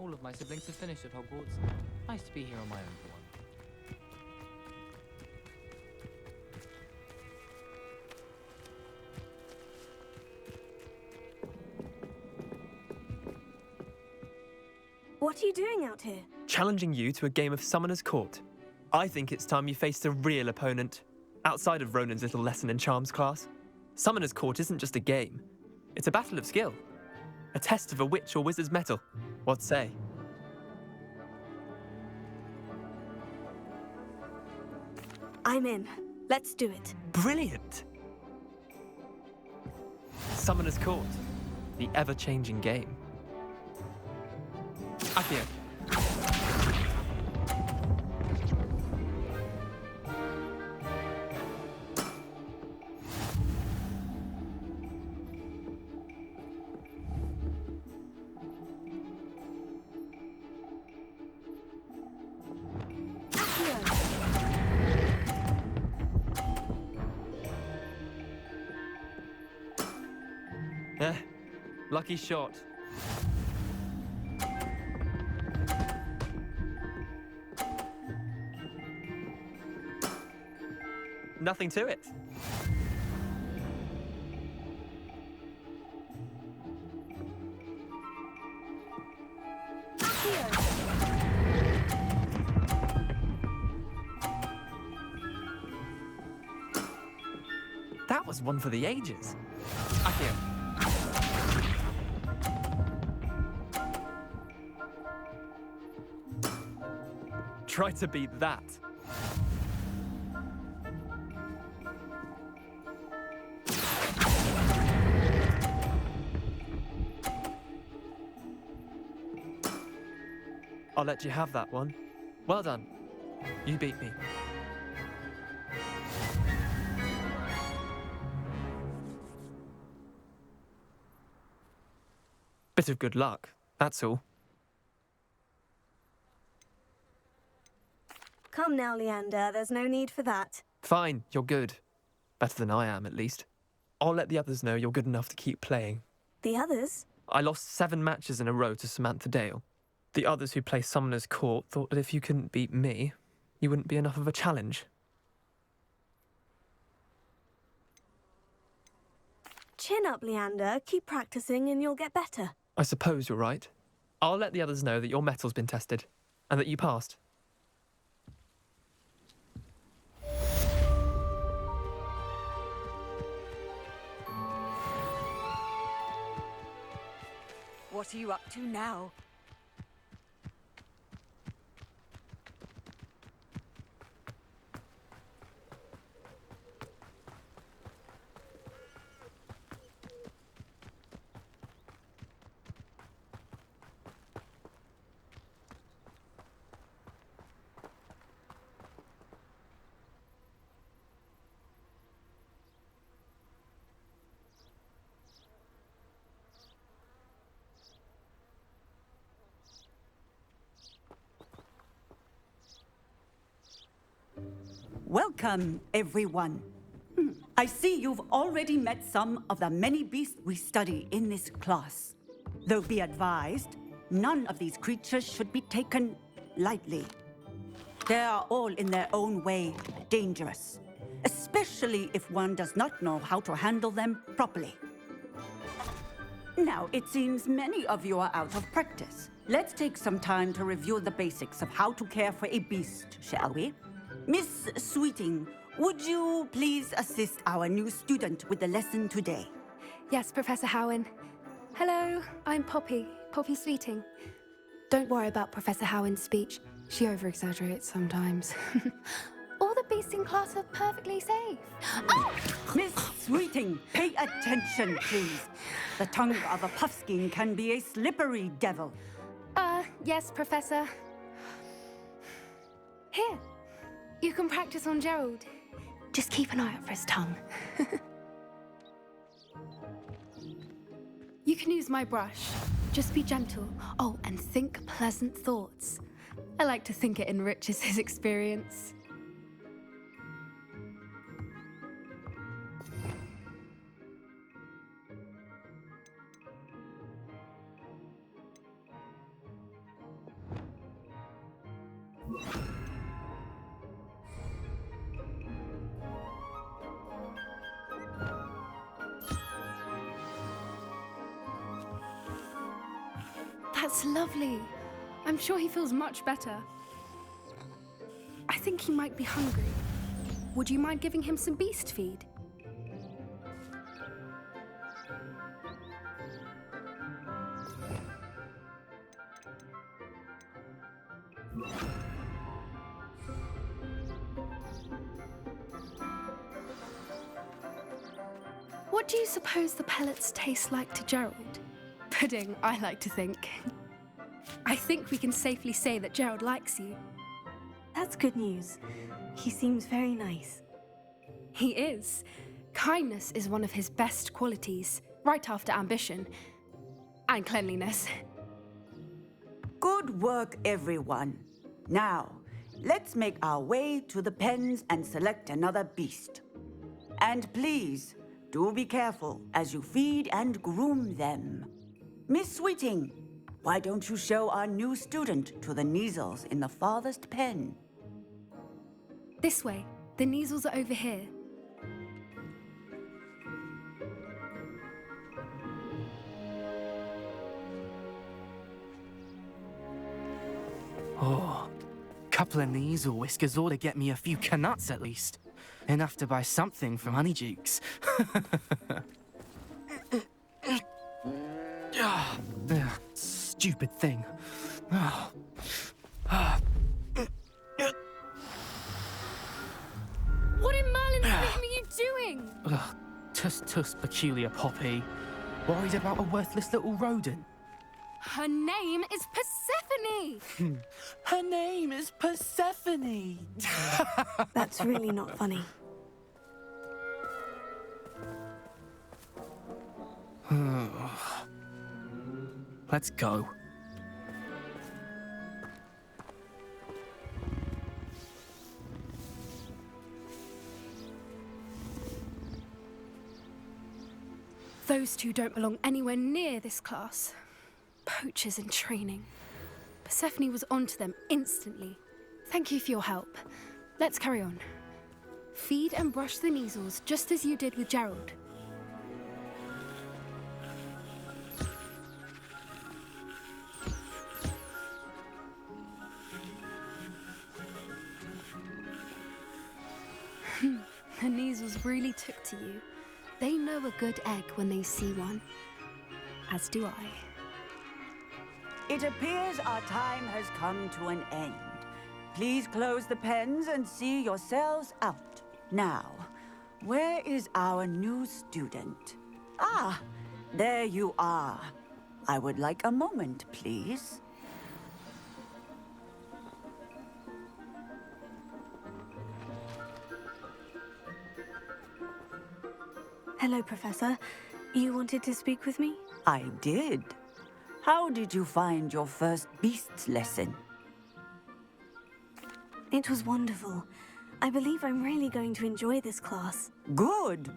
all of my siblings have finished at Hogwarts. Nice to be here on my own for once. What are you doing out here? Challenging you to a game of Summoner's Court. I think it's time you faced a real opponent, outside of Ronan's little lesson in charms class. Summoner's Court isn't just a game. It's a battle of skill. A test of a witch or wizard's mettle. What say? I'm in. Let's do it. Brilliant! Summoner's Court. The ever-changing game. Accio. Lucky shot. Nothing to it. That was one for the ages. Accio. Try to beat that. I'll let you have that one. Well done. You beat me. Bit of good luck, that's all. Come now, Leander. There's no need for that. Fine, you're good. Better than I am, at least. I'll let the others know you're good enough to keep playing. The others? I lost 7 matches in a row to Samantha Dale. The others who play Summoner's Court thought that if you couldn't beat me, you wouldn't be enough of a challenge. Chin up, Leander. Keep practicing and you'll get better. I suppose you're right. I'll let the others know that your metal's been tested, and that you passed. What are you up to now? Welcome, everyone. I see you've already met some of the many beasts we study in this class. Though be advised, none of these creatures should be taken lightly. They are all in their own way dangerous, especially if one does not know how to handle them properly. Now, it seems many of you are out of practice. Let's take some time to review the basics of how to care for a beast, shall we? Miss Sweeting, would you please assist our new student with the lesson today? Yes, Professor Howen. Hello, I'm Poppy Sweeting. Don't worry about Professor Howen's speech. She over-exaggerates sometimes. All the beasts in class are perfectly safe. Oh! Miss Sweeting, pay attention, please. The tongue of a puffskein can be a slippery devil. Yes, Professor. Here, you can practice on Gerald. Just keep an eye out for his tongue. You can use my brush. Just be gentle. Oh, and think pleasant thoughts. I like to think it enriches his experience. That's lovely. I'm sure he feels much better. I think he might be hungry. Would you mind giving him some beast feed? What do you suppose the pellets taste like to Gerald? Pudding, I like to think. I think we can safely say that Gerald likes you. That's good news. He seems very nice. He is. Kindness is one of his best qualities, right after ambition and cleanliness. Good work, everyone. Now, let's make our way to the pens and select another beast. And please, do be careful as you feed and groom them. Miss Sweeting, why don't you show our new student to the Neasels in the farthest pen? This way. The Neasels are over here. Oh, couple of Neasel whiskers ought to get me a few canuts at least. Enough to buy something from Honeydukes. Stupid thing. What in Merlin's name are you doing? Tuss, peculiar Poppy. Worried about a worthless little rodent. Her name is Persephone! Her name is Persephone. That's really not funny. Let's go. Those two don't belong anywhere near this class. Poachers in training. Persephone was onto them instantly. Thank you for your help. Let's carry on. Feed and brush the Neasels just as you did with Gerald. The Neasels really took to you. They know a good egg when they see one. As do I. It appears our time has come to an end. Please close the pens and see yourselves out. Now, where is our new student? Ah, there you are. I would like a moment, please. Hello, Professor. You wanted to speak with me? I did. How did you find your first beasts lesson? It was wonderful. I believe I'm really going to enjoy this class. Good.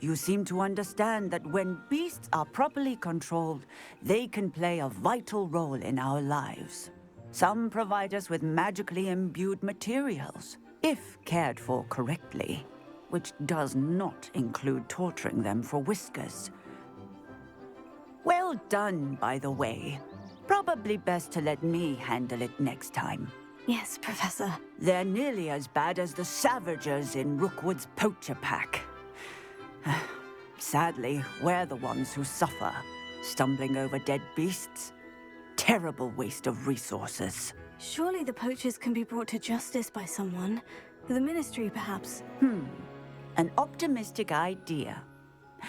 You seem to understand that when beasts are properly controlled, they can play a vital role in our lives. Some provide us with magically imbued materials, if cared for correctly, which does not include torturing them for whiskers. Well done, by the way. Probably best to let me handle it next time. Yes, Professor. They're nearly as bad as the Savagers in Rookwood's poacher pack. Sadly, we're the ones who suffer, stumbling over dead beasts. Terrible waste of resources. Surely the poachers can be brought to justice by someone. The Ministry, perhaps. An optimistic idea.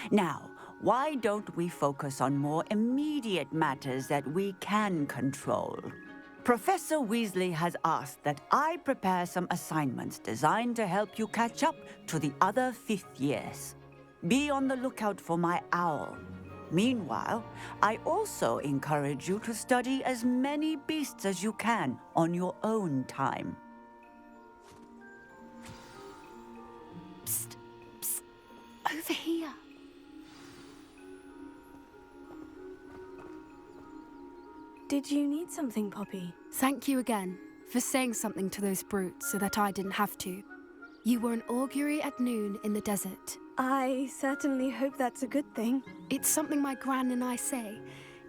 Now, why don't we focus on more immediate matters that we can control? Professor Weasley has asked that I prepare some assignments designed to help you catch up to the other fifth years. Be on the lookout for my owl. Meanwhile, I also encourage you to study as many beasts as you can on your own time. Psst, psst, over here. Did you need something, Poppy? Thank you again. for saying something to those brutes so that I didn't have to. You were an augury at noon in the desert. I certainly hope that's a good thing. It's something my gran and I say.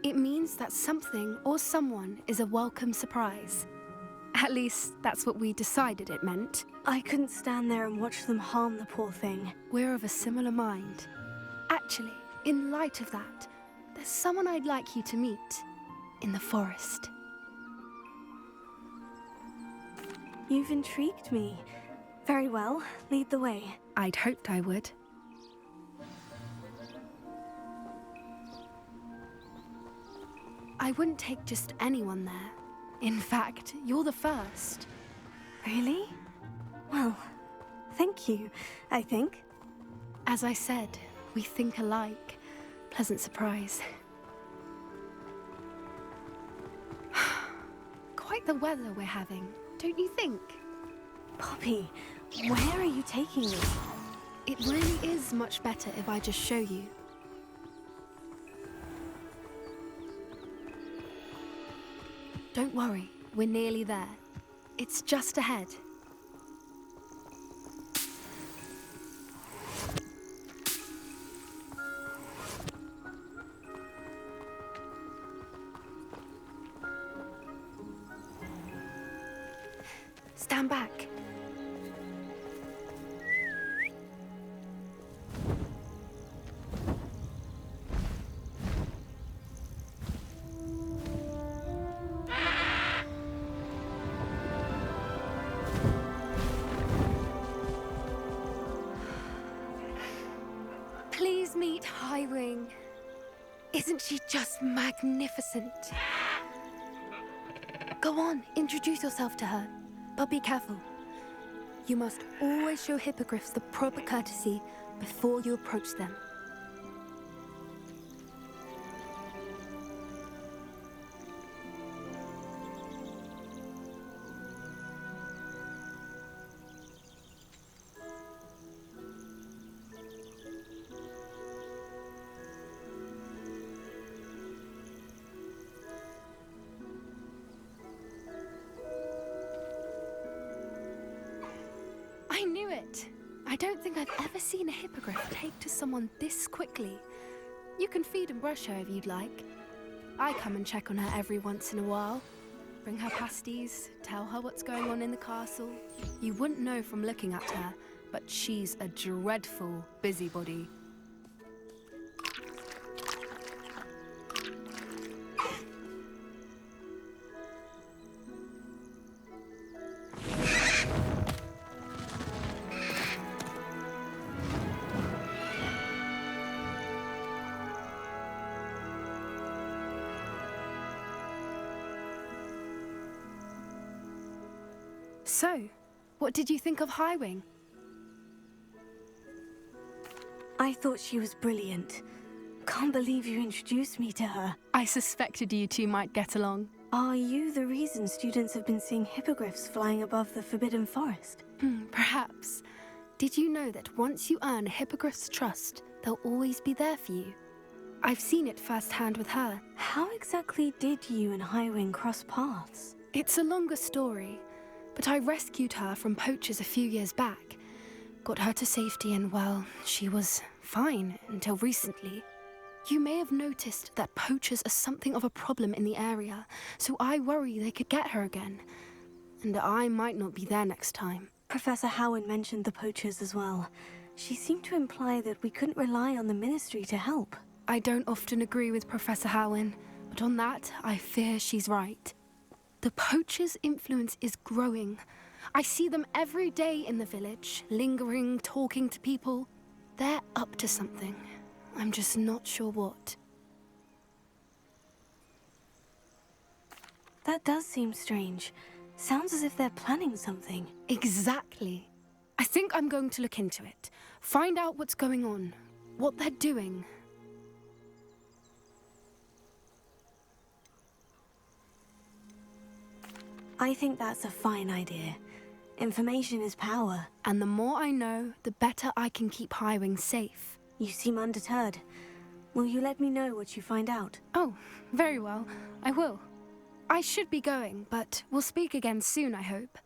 It means that something or someone is a welcome surprise. At least, that's what we decided it meant. I couldn't stand there and watch them harm the poor thing. We're of a similar mind. Actually, in light of that, there's someone I'd like you to meet in the forest. You've intrigued me. Very well, lead the way. I'd hoped I would. I wouldn't take just anyone there. In fact, you're the first. Really? Well, thank you, I think. As I said, we think alike. Pleasant surprise. Quite the weather we're having, don't you think? Poppy, where are you taking me? It really is much better if I just show you. Don't worry, we're nearly there. It's just ahead. Stand back. Please meet Highwing. Isn't she just magnificent? Go on, introduce yourself to her. But be careful. You must always show hippogriffs the proper courtesy before you approach them. I knew it! I don't think I've ever seen a hippogriff take to someone this quickly. You can feed and brush her if you'd like. I come and check on her every once in a while. Bring her pasties, tell her what's going on in the castle. You wouldn't know from looking at her, but she's a dreadful busybody. So, what did you think of Highwing? I thought she was brilliant. Can't believe you introduced me to her. I suspected you two might get along. Are you the reason students have been seeing hippogriffs flying above the Forbidden Forest? Perhaps. Did you know that once you earn a hippogriff's trust, they'll always be there for you? I've seen it firsthand with her. How exactly did you and Highwing cross paths? It's a longer story, but I rescued her from poachers a few years back. Got her to safety and, well, she was fine until recently. You may have noticed that poachers are something of a problem in the area, so I worry they could get her again. And I might not be there next time. Professor Howard mentioned the poachers as well. She seemed to imply that we couldn't rely on the Ministry to help. I don't often agree with Professor Howin, but on that, I fear she's right. The poachers' influence is growing. I see them every day in the village, lingering, talking to people. They're up to something. I'm just not sure what. That does seem strange. Sounds as if they're planning something. Exactly. I think I'm going to look into it. Find out what's going on, what they're doing. I think that's a fine idea. Information is power. And the more I know, the better I can keep Highwing safe. You seem undeterred. Will you let me know what you find out? Oh, very well. I will. I should be going, but we'll speak again soon, I hope.